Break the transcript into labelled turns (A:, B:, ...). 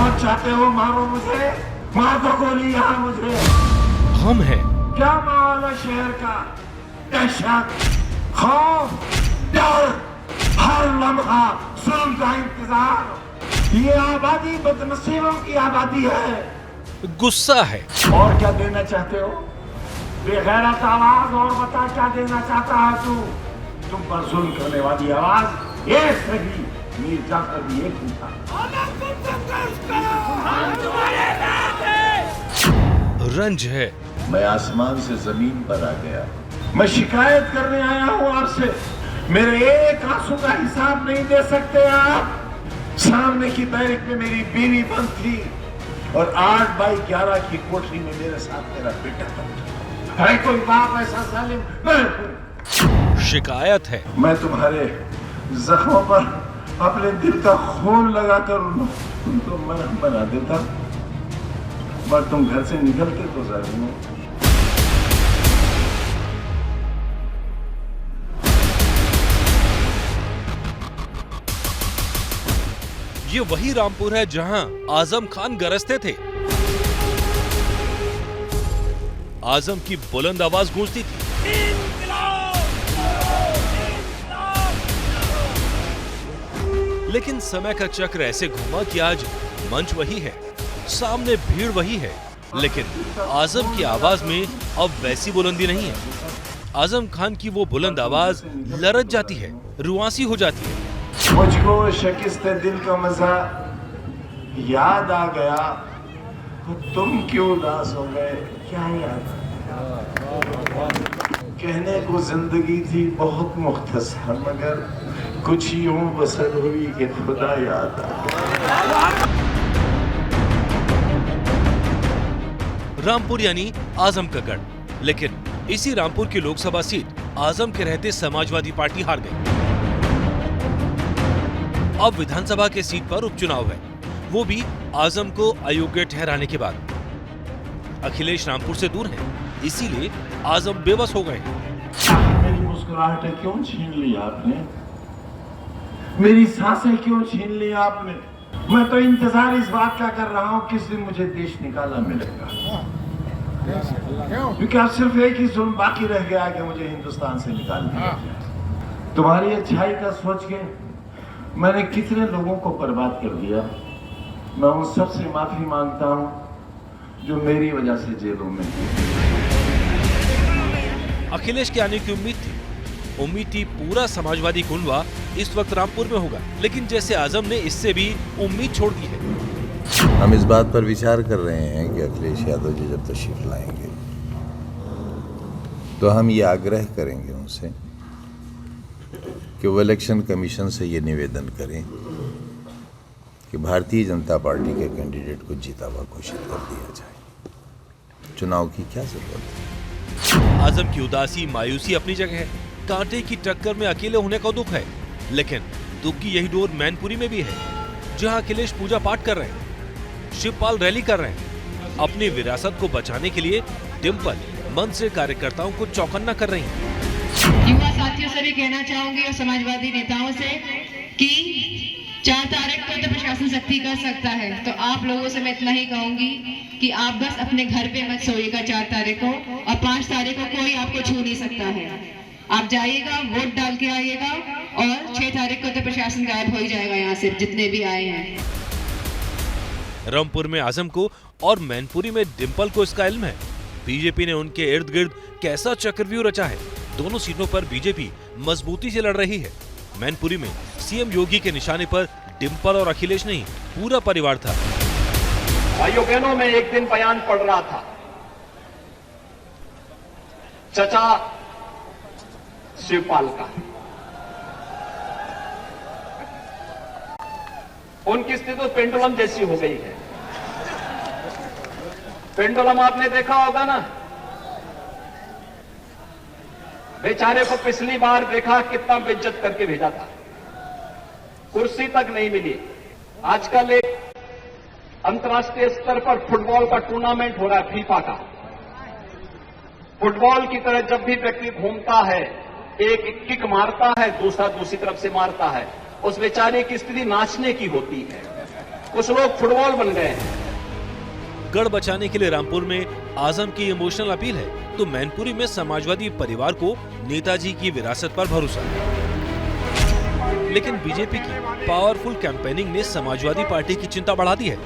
A: मौत चाहते हो, मारो मुझे, मार दो गोली यहाँ मुझे।
B: हम हैं।
A: क्या माहौल है शहर का? दहशत, खौफ, डर, हर लम्हा जुल्म का इंतजार। ये आबादी बदनसीबों की आबादी है।
B: गुस्सा है।
A: और क्या देना चाहते हो? बेगैरत आवाज। और बता क्या देना चाहता है तू? तुम पर जुल्म करने वाली आवाज ये सही मीर जाफर भी एक ही था।
B: रंज है।
A: मैं आसमान से जमीन पर आ गया। मैं शिकायत करने आया हूँ आपसे। मेरे एक आंसू का हिसाब नहीं दे सकते आप। सामने की बैरक में मेरी बीवी बंद थी और 8x11 की कोठरी में मेरे साथ मेरा बेटा बंद था। है कोई बाप ऐसा जालिम?
B: शिकायत है।
A: मैं तुम्हारे जख्मों पर अपने दिल का खून लगाकर उनको मरहम बना देता, पर तुम घर से निकलते तो जालिम हो।
B: ये वही रामपुर है जहां आजम खान गरजते थे। आजम की बुलंद आवाज गूंजती थी। लेकिन समय का चक्र ऐसे घुमा कि आज मंच वही है, सामने भीड़ वही है, लेकिन आजम की आवाज में अब वैसी बुलंदी नहीं है। आजम खान की वो बुलंद आवाज लरज जाती है, रुआंसी हो जाती है।
A: मुझको शिकस्त दिल का मजा याद आ गया तो तुम क्यों उदास हो गए? क्या याद? कहने को जिंदगी थी बहुत मुख्तसर, मगर कुछ यूं बसर हुई कि खुदा याद आ।
B: रामपुर यानी आजम का गढ़, लेकिन इसी रामपुर की लोकसभा सीट आजम के रहते समाजवादी पार्टी हार गई। अब विधानसभा के सीट पर उपचुनाव है, वो भी आजम को अयोग्य ठहराने के बाद। अखिलेश रामपुर से दूर हैं, इसीलिए आजम बेबस हो गए हैं।
A: मेरी मुस्कुराहटें क्यों छीन ली आपने? मेरी सांसें क्यों छीन ली आपने? मैं तो इंतजार इस बात का कर रहा हूँ किस दिन मुझे देश निकाला मिलेगा, क्योंकि अब सिर्फ एक ही जुल्म बाकी रह गया कि मुझे हिंदुस्तान से निकाल दिया जाए। तुम्हारी अच्छाई का सोच के मैंने कितने लोगों को बर्बाद कर दिया। मैं उन सब से माफी मांगता हूं जो मेरी वजह से जेलों में थे।
B: अखिलेश के आने की उम्मीद थी पूरा समाजवादी कुनबा इस वक्त रामपुर में होगा, लेकिन जैसे आजम ने इससे भी उम्मीद छोड़ दी है।
C: हम इस बात पर विचार कर रहे हैं कि अखिलेश यादव जी जब तशरीफ लाएंगे तो हम ये आग्रह करेंगे उनसे कि वो इलेक्शन कमीशन से ये निवेदन करें कि भारतीय जनता पार्टी के कैंडिडेट को जीता हुआ घोषित कर दिया जाए। चुनाव की क्या जरूरत है?
B: आजम की उदासी मायूसी अपनी जगह है। कांटे की टक्कर में अकेले होने का दुख है, लेकिन दुख की यही डोर मैनपुरी में भी है, जहां अखिलेश पूजा पाठ कर रहे हैं, शिवपाल रैली कर रहे हैं। अपनी विरासत को बचाने के लिए डिम्पल मंच से कार्यकर्ताओं को चौकन्ना कर रही हैं।
D: युवा साथियों से भी कहना चाहूंगी और समाजवादी नेताओं से कि 4 तारीख को तो प्रशासन सख्ती कर सकता है, तो आप लोगों से मैं इतना ही कहूंगी कि आप बस अपने घर पे मत सोइएगा 4 तारीख को, और 5 तारीख को कोई आपको छू नहीं सकता है। आप जाइएगा, वोट डाल के आइएगा, और 6 तारीख को तो प्रशासन गायब हो ही जाएगा यहाँ से, जितने भी आए हैं।
B: रामपुर में आजम को और मैनपुरी में डिम्पल को इसका इल्म है। बीजेपी ने उनके इर्द गिर्द कैसा चक्रव्यूह रचा है। दोनों सीटों पर बीजेपी मजबूती से लड़ रही है। मैनपुरी में सीएम योगी के निशाने पर डिम्पल और अखिलेश नहीं, पूरा परिवार था।
E: भाइयों बहनों, मैं एक दिन बयान पढ़ रहा था, चचा शिवपाल का। उनकी स्थिति तो पेंडुलम जैसी हो गई है। पेंडुलम आपने देखा होगा ना, बेचारे को पिछली बार देखा कितना बेइज्जत करके भेजा था, कुर्सी तक नहीं मिली। आजकल एक अंतर्राष्ट्रीय स्तर पर फुटबॉल का टूर्नामेंट हो रहा है, फीफा का। फुटबॉल की तरह जब भी व्यक्ति घूमता है, एक किक मारता है, दूसरा दूसरी तरफ से मारता है, उस बेचारे की स्थिति नाचने की होती है। कुछ लोग फुटबॉल बन गए हैं।
B: गढ़ बचाने के लिए रामपुर में आजम की इमोशनल अपील है तो मैनपुरी में समाजवादी परिवार को नेताजी की विरासत पर भरोसा है। लेकिन बीजेपी की पावरफुल कैंपेनिंग ने समाजवादी पार्टी की चिंता बढ़ा दी है।